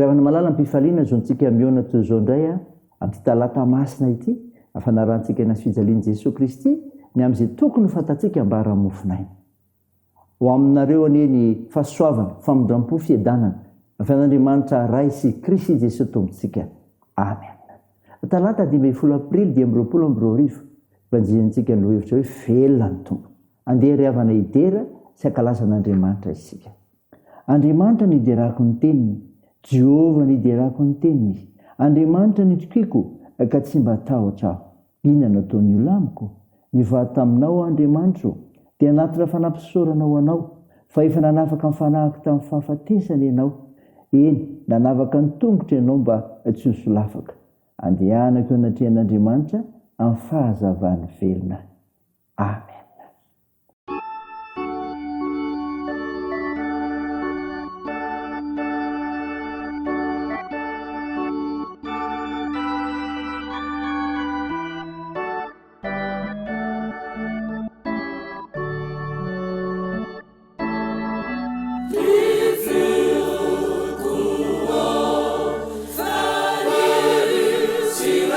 Ravana malala mpifaliana zao ntsika miona toy zao indray a amin'ity talata masina ity afanarantsika ina fijalian' Jesosy Kristy ny amin'izay tokony fantatsika mba ara-mofinaina. Ho aminareo aneny fahasoavana, famondram-po, fiedanana afan'Andriamanitra ray sy Kristy Jesosy tombontsika. Amen. Talata 10 aprily 2022 vanjiantsika ny lohevitra hoe velona ny tombo. Andeha ry havana idera sy ankalazan'Andriamanitra isika. Andriamanitra niderako ny teniny, Jehovah niderako ny teniny, Andriamanitra nitrokiko ka tsy mba tahotra aho. Inona nataony olo amiko? Nivaha taminao Andriamanitra dia anatina fanampisaorana ho anao, fa efa nanavaka ny fanahiko tamin'ny fahafatesana ianao. Eny, nanavaka ny tongotra ianao mba tsy ho solafaka. Andehanako anatrehan'Andriamanitra amin'ny fahazavany velona. Amen. Sia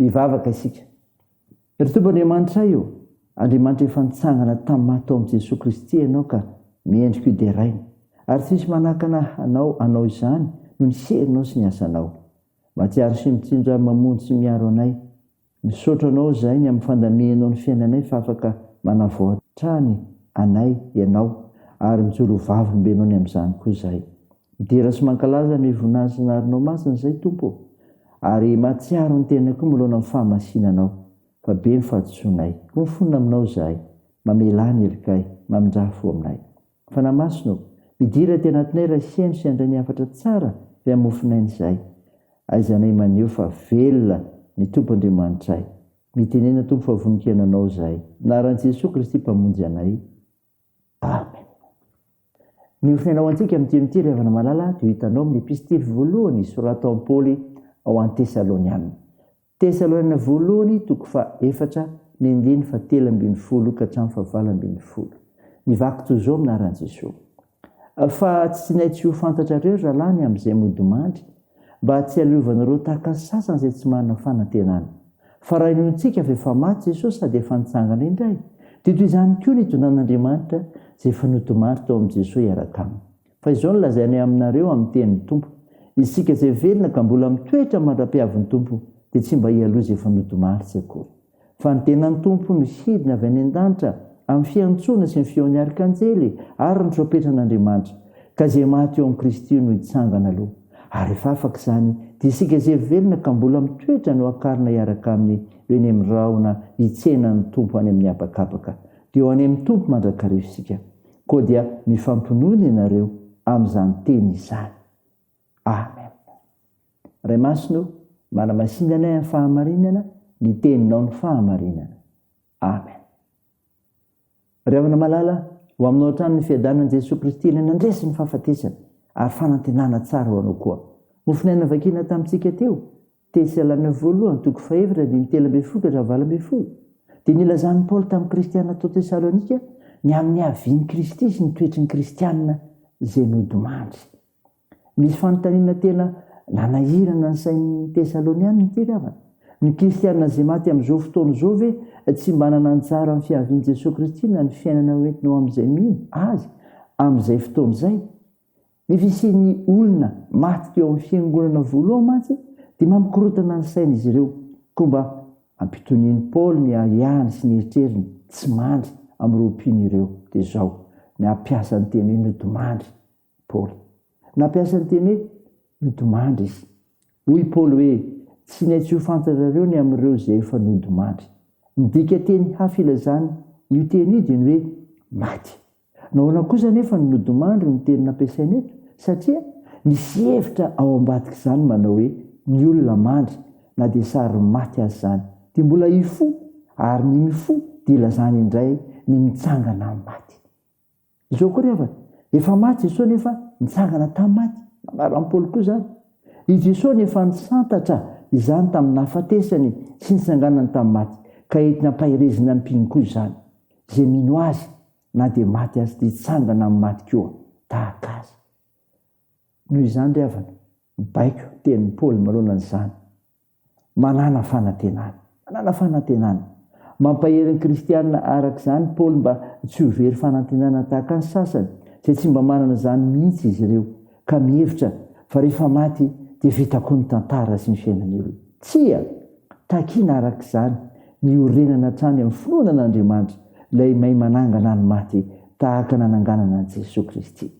hivavaka isika. Ry Tompon'Andriamanitra io, Andriamanitra efa nitsangana tamin'ny mahatao amin'i Jesosy Kristy ianao ka miendrika hideraina. Ary tsy misy manakana anao izany no ny serinao sy ny asanao. Matsiaro sy mitsinjo ary mamonjy sy miaro anay. Misaotra anao izahay ny amin'ny fandamianao ny fiainanay fa afaka manavoatrany anay ianao ary mijoro vavim-benao ny amin'izany koa izahay. Midera sy mankalaza ny voninahitsinarynao masina izay Tompo, ary matsiaro ny tena koa molona amin'ny fahamasinanao. Fa be ny fahadisoanay, koa mifonina aminao izahay, mamelany erikay, mamindrafo aminay. Fa namasino, midira ty anatinay raha siany sy andray ny afatra tsara fe hamofinay izahay. Aizanay maneho fa velona ny Tompo Andriamanitray. Mitenena Tompo fa voninkenanao izahay. Anaran'i Jesosy Kristy mpamonjy anay. Amen. Ny ofinainao antsika amin'ity ravana malala dia hitanao amin'ny epistily voalohany soratan'i Paoly ao an Tesalonianina. Tesalonianina voalohany 4:7-10 ka hatramin'ny 8:20. Nivaky toy izao aminaran'i Jesosy. Fa tsy naitsy ho fantatrareo zalany amin'izay modimandry, mba tsy haleovanareo tahaka ny sasany izay tsy manana fanantenana. Fa raha inontsika fa efa maty Jesosy sady efa nitsangana indray, dia toy izany koa ny tonan'Andriamanitra izay efa notomary tao amin'i Jesosy iaraka aminy. Fa izao no lazainay aminareo amin'ny tenin'ny Tompo, isika izay velona ka mbola mitoetra mandra-piavin'ny Tompo, dia tsy mba hialoha izay efa notomary tsy akory. Fa ny tenan'ny Tompo no hidina avy any an-danitra amin'ny fiantsoana sy ny feon'ny arikanjely ary ny tropetra'Andriamanitra, ka izay maty eo amin'ny Kristy no hitsangana aloha. Ary efa afaka izany dia isika izay velona ka mbola mitoetra no akarina hiaraka aminy eo any amin'ny rahona hitsenan'ny Tompo any amin'ny habakabaka. Dia eo any amin'ny Tompo mandrakarivo isika, koa dia mifampinoana ianareo amin'izany teny izany. Amen. Ray masino, manamasinanay amin'ny fahamarinana, ny teninao ny fahamarinana. Amen. Ry havana malala, ho aminao hatrany ny fiadanan'i Jesosy Kristy ilay nandresy ny fahafatesana ary fanantenana tsara ho anao koa. Mofinaina vakina tamintsika teo, Tesalonianina voalohany 4:7-12. Dia nilazan'i Paoly tamin'ny kristianina tao Tesalonika ny amin'ny havian'i Kristy sy ny toetry ny kristianina izay nodimandry. Misy fanontaniana tena nanahirana ny sain'ny Tesalonianina ity ravana. Ny kristianina izay maty amin'izao fotoana izao ve tsy mba nananjara amin'ny fiavian'i Jesosy Kristy na ny fiainana hoentinao amin'izay mino azy amin'izay fotoana izay? Ny fisian'ny olona maty teo amin'ny fiangonana voalohany mantsy dia mampikorotana ny sain'izy ireo, koa mba ampitonian'i Paoly ny ahihany sy ny eritreriny tsy mandry amin'ny roapiny ireo. Dia izao ny ampiasa ny teny hoe nodomandry Paoly. Nampiasa ny teny hoe nodomandry izy. Hoy Paoly hoe tsy naitsy ho fantatrareo ny amin'ireo izay efa nodomandry. Midika teny hafa ilazany io teny io dia ny hoe maty. Nahoana kosa nefa ny nodomandry ny teny nampiasaina eto, satria misy hevitra ao ambadika izany manao hoe ny olona mandry na dia sary maty azy izany dia mbola hifo, ary ny mifo dia ilazany indray ny mitsangana amin'ny maty. Izao koa rehefa efa maty Jesosy nefa nitsangana tamin'ny maty, manaran'i Paoly koa izany. I Jesosy nefa nisantatra izany tamin'ny nahafatesany sy nitsanganany tamin'ny maty, ka entina ampahirezina ny mpino koa izany, izay mino azy na dia maty azy dia hitsangana amin'ny maty koa tahaka azy. Noho izany ry havana, mibaiko tenin'ny Paoly malohan'izany, manana fanantenana, mampahery ny kristianina araka izany Paoly mba tsy ho very fanantenana tahaka ny sasany izay tsy mba manana izany mihitsy izy ireo, ka mihevitra fa rehefa maty dia vita koa ny tantara sy ny fiainany ireo. Tsia, takiana araka izany miorenana hatrany amin'ny finoanan'Andriamanitra ilay mahay manangana ny maty tahaka nananganana an'i Jesosy Kristy.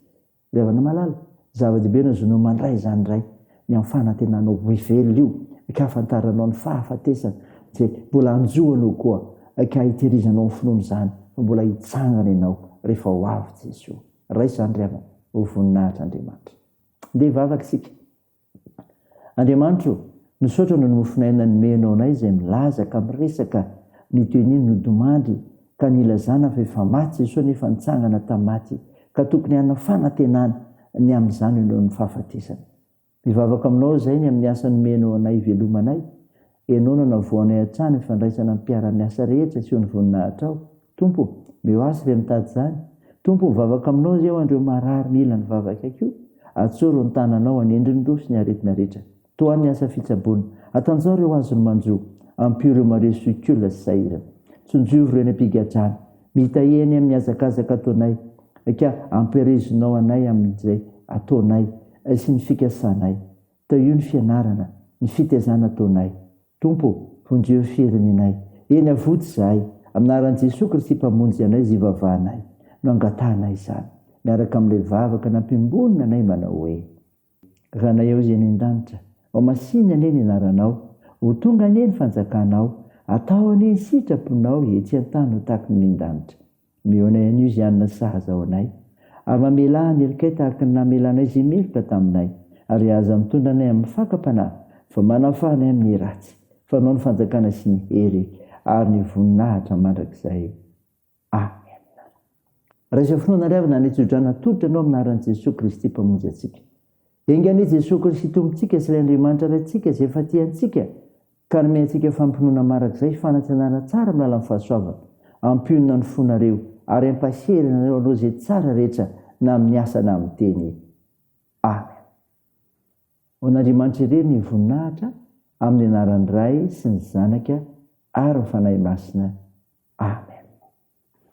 Ry havana malala, zava-dehibe no azonao mandray izany indray ny amin'ny fanantenanao velona io, ka hafantaranao ny fahafatesana izay mbola anjohanao koa, ka hitehirizanao ny finoana izany fa mbola hitsangana ianao rehefa ho avy Jesosy. Ray izany ry havana, ho voninahitr'Andriamanitra. Ndeha hivavaka isika. Andriamanitra, misaotra no mofinaina nomenao anay izay milaza ka miresaka ny toeniny nodomandry ka nilazana fa efa maty Jesosy nefa nitsangana tamin'ny maty, ka tokony hanana fanantenana ny amin'izany ianao ny fahafatesana. Mivavaka aminao izay ny amin'ny asa nomenao anay ivelomanay, ianao no navoanay hatrany ny fandraisana ny mpiara-miasa rehetra sy eo ny voninahitra ao. Tompo, meo asy re mitady izany. Tompo, mivavaka aminao izay ho andreo marary mila ny vavaka koa, atsoro ny tananao anendriny roa sy ny aretina rehetra. Toa ny asa fitsaboana, atanjao ireo azony manjo, ampio ireo maresoikiola sy sahirana. Tsonjovy ireo ny ampigadrana, mitaheny amin'ny azakazaka ataonay, ka ampirezinao anay amin'izay ataonay sy ny fikasanay. Tao io ny fianarana, ny fitezana ataonay. Tompo, vonjeo firenenay, eny avotsy zahay, aminaran'i Jesosy Kristy mpamonjy anay izay vavahanay, no angatanay izany. Miaraka amin'ilay vavaka nampimbonina anay manao hoe: ranay ao izay ny an-danitra, ao masiny ane ny anaranao, ho tonga ane ny fanjakanao, atao ane ny sitraponao etsy an-tany ho tahaka ny an-danitra. Mionay an'io izay anona sahaza ao anay, ary mamela ny elikay tahaka ny namelanay izay meloka taminay, ary aza mitondra anay amin'ny fakapanahy, fa manafanay amin'ny ratsy, fanao ny fanjakana sy ny hery, ary ny voninahitra mandrakizay. Amen. Raisa finoana riavana ny tsodrana tolotra anao aminaran'i Jesosy Kristy mpamonjy antsika. Engany Jesosy Kristy tompontsika sy ilay Andriamanitra raintsika izay efa tiantsika, ka nomeny antsika fampinoana marak'izay fanantenana tsara amin'ny alalan'ny fahasoavana. Ampionina ny fonareo ary ampaserina nareo anao izay tsara rehetra na amin'ny asa na amin'ny teny. Amen. Ho an'Andriamanitra irery ny voninahitra amin'ny anaran'ny Ray sy ny Zanaka ary ny fanahy masina. Amen.